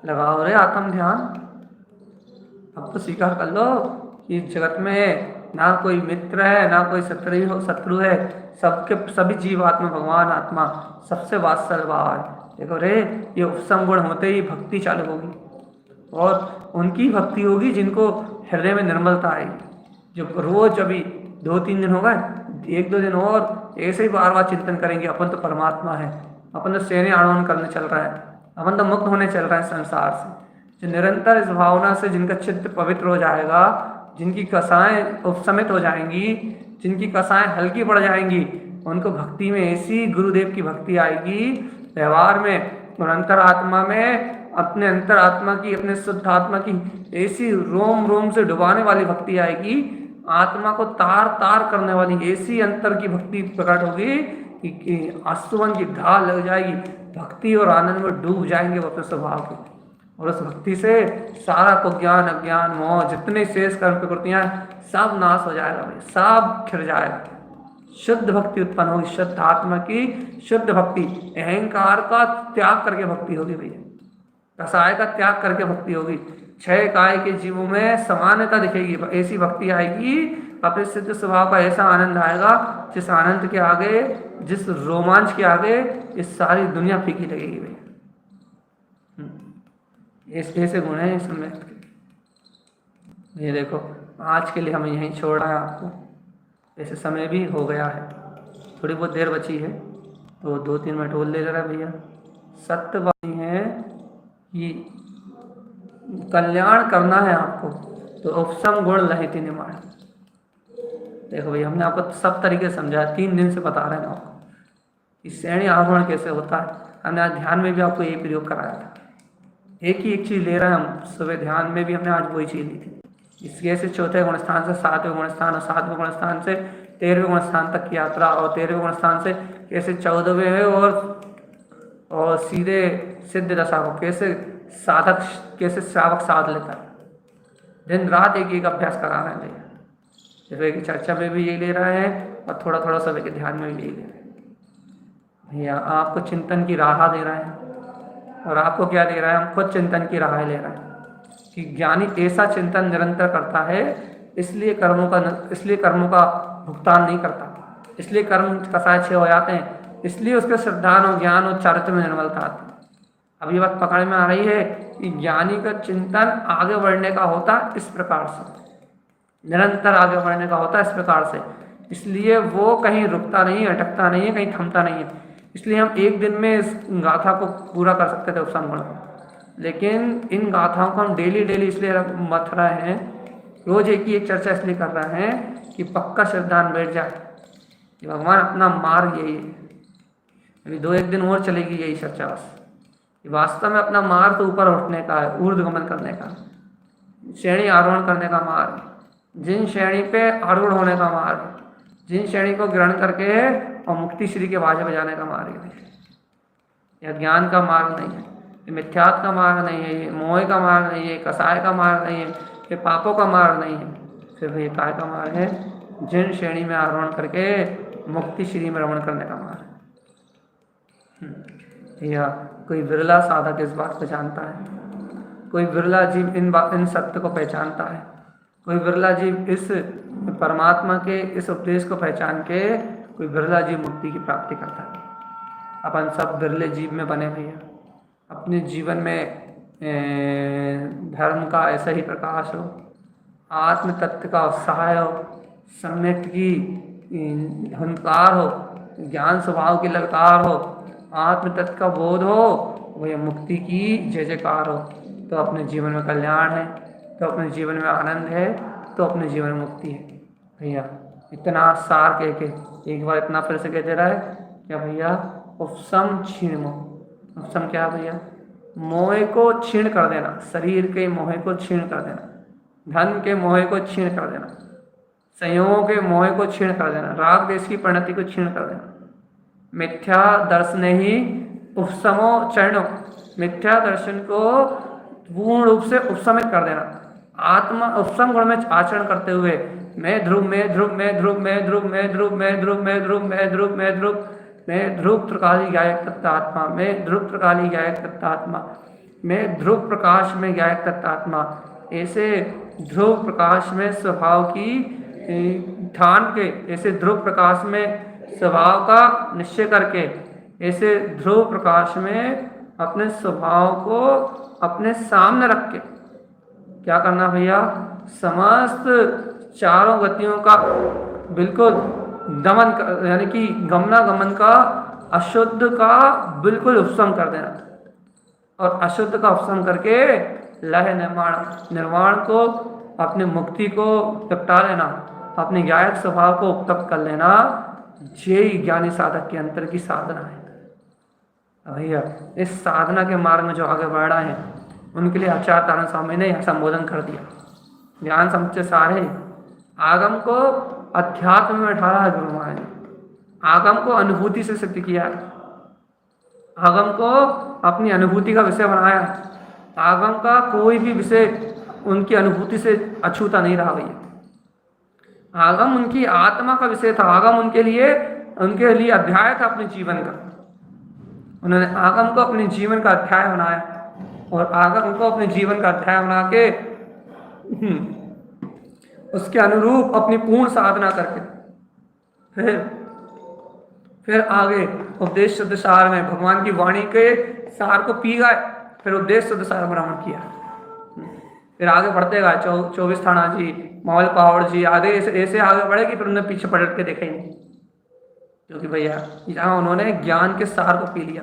लगाओ रे आत्म ध्यान। अब तो स्वीकार कर लो कि जगत में ना कोई मित्र है, ना कोई शत्रु है, सबके सभी जीवात्मा भगवान आत्मा सबसे वात्सल भाव है। देखो रे, ये उपसम गुण होते ही भक्ति चालू होगी, और उनकी भक्ति होगी जिनको हृदय में निर्मलता आएगी, जो रोज अभी 2-3 दिन हो गए, 1-2 दिन और ऐसे ही बार बार चिंतन करेंगे, अपन तो परमात्मा है, अपन तो सेने आरोहण करने चल रहा है, अपन तो मुक्त होने चल रहा है संसार से। जो निरंतर इस भावना से जिनका चित्त पवित्र हो जाएगा, जिनकी कसाएं उपशमित हो जाएंगी, जिनकी कसाएं हल्की पड़ जाएंगी, उनको भक्ति में ऐसी गुरुदेव की भक्ति आएगी, व्यवहार में और अंतरात्मा में अपने अंतरात्मा की, अपने शुद्ध आत्मा की ऐसी रोम रोम से डुबाने वाली भक्ति आएगी, आत्मा को तार तार करने वाली ऐसी अंतर की भक्ति प्रकट होगी कि आंसुओं की ढाल लग जाएगी, भक्ति और आनंद में डूब जाएंगे वो अपने स्वभाव के, और उस भक्ति से सारा को ज्ञान अज्ञान मोह जितने शेष कर्म प्रकृतियां सब नाश हो जाएगा भाई, सब खिर जाएगा। शुद्ध भक्ति उत्पन्न होगी, शुद्ध आत्मा की शुद्ध भक्ति, अहंकार का त्याग करके भक्ति होगी भैया, कसाय का त्याग करके भक्ति होगी, 6 काय के जीवों में समानता दिखेगी, ऐसी भक्ति आएगी, अपने सिद्ध स्वभाव का ऐसा आनंद आएगा जिस आनंद के आगे, जिस रोमांच के आगे ये सारी दुनिया फीकी लगेगी भैया। ऐसे गुण है इस व्यक्त के। ये देखो आज के लिए हम यहीं छोड़ रहे हैं आपको, ऐसे समय भी हो गया है, थोड़ी बहुत देर बची है तो 2-3 मिनट और ले रहा है भैया। सत्य वाणी है कि कल्याण करना है आपको तो उपसम गुण लहित निमाण। देखो भैया हमने आपको सब तरीके समझाया, 3 दिन से बता रहे हैं आपको कि श्रेणी आरोहण कैसे होता है। हमने आज ध्यान में भी आपको यही प्रयोग कराया था, एक ही एक चीज़ ले रहे हैं हम, सुबह ध्यान में भी हमने आज वही चीज़ ली थी। इसके से 4थे गुण स्थान से 7वें गुण स्थान, और 7वें गुण स्थान से 13वें गुण स्थान तक की यात्रा, और 13वें गुण स्थान से कैसे 14वें और सीधे सिद्ध दशा को कैसे साधक, कैसे श्रावक साध लेता है। दिन रात एक अभ्यास करा रहे हैं भैया, सुबह की चर्चा में भी यही ले रहे हैं और थोड़ा थोड़ा सुबह के ध्यान में भी यही ले रहे हैं भैया। आपको चिंतन की राह दे रहे हैं, और आपको क्या दे रहा है? हम खुद चिंतन की राह ले रहे हैं कि ज्ञानी ऐसा चिंतन निरंतर करता है, इसलिए कर्मों का भुगतान नहीं करता, इसलिए कर्म कसाय छे हो जाते हैं, इसलिए उसके श्रद्धान और ज्ञान और चारित्र में निर्मलता आती है। अब ये बात पकड़ में आ रही है कि ज्ञानी का चिंतन आगे बढ़ने का होता इस प्रकार से, निरंतर आगे बढ़ने का होता इस प्रकार से, इसलिए वो कहीं रुकता नहीं, अटकता नहीं है, कहीं थमता नहीं है। इसलिए हम एक दिन में इस गाथा को पूरा कर सकते थे उपसम गुण, लेकिन इन गाथाओं को हम डेली इसलिए मथ रहे हैं, रोज एक ही एक चर्चा इसलिए कर रहे हैं कि पक्का श्रद्धान बैठ जाए कि भगवान अपना मार्ग यही है। अभी 2-1 दिन और चलेगी यही चर्चा, बस वास्तव में अपना मार्ग तो ऊपर उठने का है, ऊर्ध्वगमन करने का, श्रेणी आरोहण करने का मार्ग, जिन श्रेणी पे आरूढ़ होने का मार्ग, जिन श्रेणी को ग्रहण करके और मुक्ति श्री के बाजे बजाने का मार्ग है। यह ज्ञान का मार्ग नहीं है, ये मिथ्यात्व का मार्ग नहीं है, ये मोह का मार्ग नहीं है, कसाय का मार्ग नहीं है, ये पापों का मार्ग नहीं है, सिर्फ ये काय का मार्ग है, जिन श्रेणी में आरोहण करके मुक्ति श्री में रमण करने का मार्ग। या कोई विरला साधक इस बात को जानता है, कोई विरला जीव इन सत्य को पहचानता है, कोई विरला जीव इस परमात्मा के इस उपदेश को पहचान के कोई विरला जीव मुक्ति की प्राप्ति करता है। अपन सब विरले जीव में बने भैया, अपने जीवन में धर्म का ऐसा ही प्रकाश हो, आत्म तत्व का उत्साह हो, सम्यक की हुंकार हो, ज्ञान स्वभाव की ललकार हो, आत्म तत्व का बोध हो, वह मुक्ति की जय जयकार हो, तो अपने जीवन में कल्याण है, तो अपने जीवन में आनंद है, तो अपने जीवन में मुक्ति है। भैया इतना सार कह के एक बार इतना फिर से कह दे रहा है क्या भैया, उपशम क्षीण मोह। उपशम क्या है भैया, मोह को क्षीण कर देना, शरीर के मोह को क्षीण कर देना, धन के मोह को क्षीण कर देना, संयोगों के मोह को क्षीण कर देना, राग देश की परिणति को क्षीण कर देना। मिथ्या दर्शन ही उपशमो चरणों, मिथ्या दर्शन को पूर्ण रूप से उपशमित कर देना। आत्मा उपशम गुण में आचरण करते हुए मैं ध्रुव मैं ध्रुव मैं ध्रुव मैं ध्रुव मैं ध्रुव मैं ध्रुव मैं ध्रुव मैं ध्रुव मैं ध्रुव मैं ध्रुव त्रिकाली गायक तत्तात्मा, मैं ध्रुव त्रिकाली गायक तत्तात्मा, मैं ध्रुव प्रकाश में गायक तत्तात्मा, ऐसे ध्रुव प्रकाश में स्वभाव की ठान के, ऐसे ध्रुव प्रकाश में स्वभाव का निश्चय करके, ऐसे ध्रुव प्रकाश में अपने स्वभाव को अपने सामने रख के क्या करना भैया, समस्त चारों गतियों का बिल्कुल दमन कर, यानी कि गमनागमन का, अशुद्ध का बिल्कुल उपशम कर देना, और अशुद्ध का उपशम करके लय निर्वाण को, अपनी मुक्ति को निपटा लेना, अपने गायक स्वभाव को उपतप्त कर लेना। यही ज्ञानी साधक के अंतर की साधना है भैया। इस साधना के मार्ग में जो आगे बढ़ रहे हैं उनके लिए आचार्य तारण स्वामी ने संबोधन कर दिया। ज्ञान समुच्चय सारे आगम को अध्यात्म में ढाला है गुरु महाराज ने, आगम को अनुभूति से सिद्ध किया है, आगम को अपनी अनुभूति का विषय बनाया है। आगम का कोई भी विषय उनकी अनुभूति से अछूता नहीं रहा भैया। आगम उनकी आत्मा का विषय था, आगम उनके लिए अध्याय था अपने जीवन का। उन्होंने आगम को अपने जीवन का अध्याय बनाया, और आगम को अपने जीवन का अध्याय बना के उसके अनुरूप अपनी पूर्ण साधना करके फिर आगे उपदेश शुद्ध सार में भगवान की वाणी के सार को पी गए, फिर उपदेश शुद्ध सार भ्रमण किया। फिर आगे बढ़ते गए 24 थाना जी, मावल पहाड़ जी, आगे ऐसे आगे बढ़ेगी, फिर उन्हें पीछे पलट के देखा ही नहीं, क्योंकि भैया यहाँ उन्होंने ज्ञान के सार को पी लिया,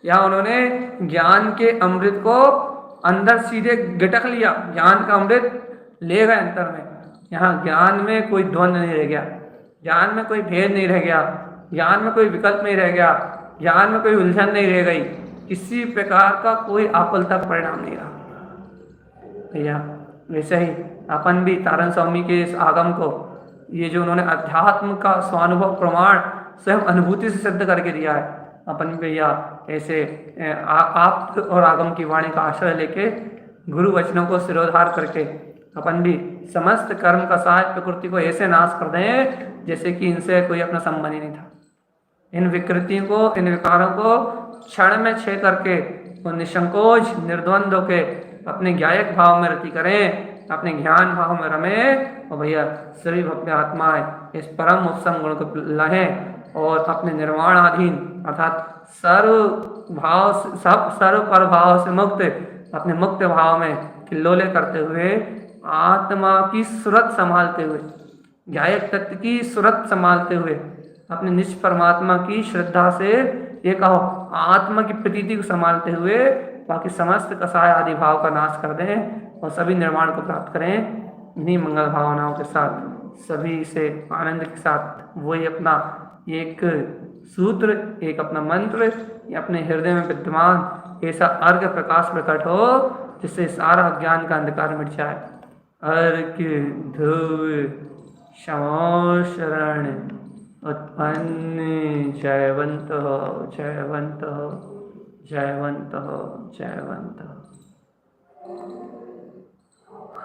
यहाँ उन्होंने ज्ञान के अमृत को अंदर सीधे गिटक लिया, ज्ञान का अमृत ले गए अंतर में। यहाँ ज्ञान में कोई द्वंद्व नहीं रह गया, ज्ञान में कोई भेद नहीं रह गया, ज्ञान में कोई विकल्प नहीं रह गया, ज्ञान में कोई उलझन नहीं रह गई, किसी प्रकार का कोई आकुलता का परिणाम नहीं रहा भैया। वैसे ही अपन भी तारण स्वामी के इस आगम को, ये जो उन्होंने अध्यात्म का स्वानुभव प्रमाण स्वयं अनुभूति से सिद्ध करके दिया है, अपन भैया ऐसे आप और आगम की वाणी का आश्रय लेके गुरु वचनों को सिरोधार करके अपन भी समस्त कर्म का साज प्रकृति को ऐसे नाश कर दें जैसे कि इनसे कोई अपना संबंध ही नहीं था। इन विकृतियों को, इन विकारों को क्षण में छे करके वो निसंकोच निर्द्वंद होके अपने ज्ञायक भाव में रति करें, अपने ज्ञान भाव में रमें, और भैया सभी भक्त आत्माएं इस परम उत्सम गुण को लहें और अपने निर्वाणाधीन अर्थात सर्व पर भाव से मुक्त, अपने मुक्त भाव में किल्लोले करते हुए आत्मा की सूरत संभालते हुए, ज्ञायक तत्व की सूरत संभालते हुए, अपने निज परमात्मा की श्रद्धा से ये कहो आत्मा की प्रतीति को संभालते हुए बाकी समस्त कसाय आदि भाव का नाश कर दें और सभी निर्माण को प्राप्त करें। इन्हीं मंगल भावनाओं के साथ सभी से आनंद के साथ वही अपना एक सूत्र, एक अपना मंत्र या अपने हृदय में विद्यमान ऐसा अर्घ प्रकाश प्रकट हो जिससे सारा ज्ञान का अंधकार मिट जाए। अर्घ ध्रुव क्षमा शरण उत्पन्न जयवंत हो, जयवंत हो, जयवंत हो, जयवंत हो।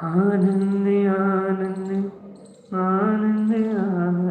आनंद आनंद आनंद आनंद।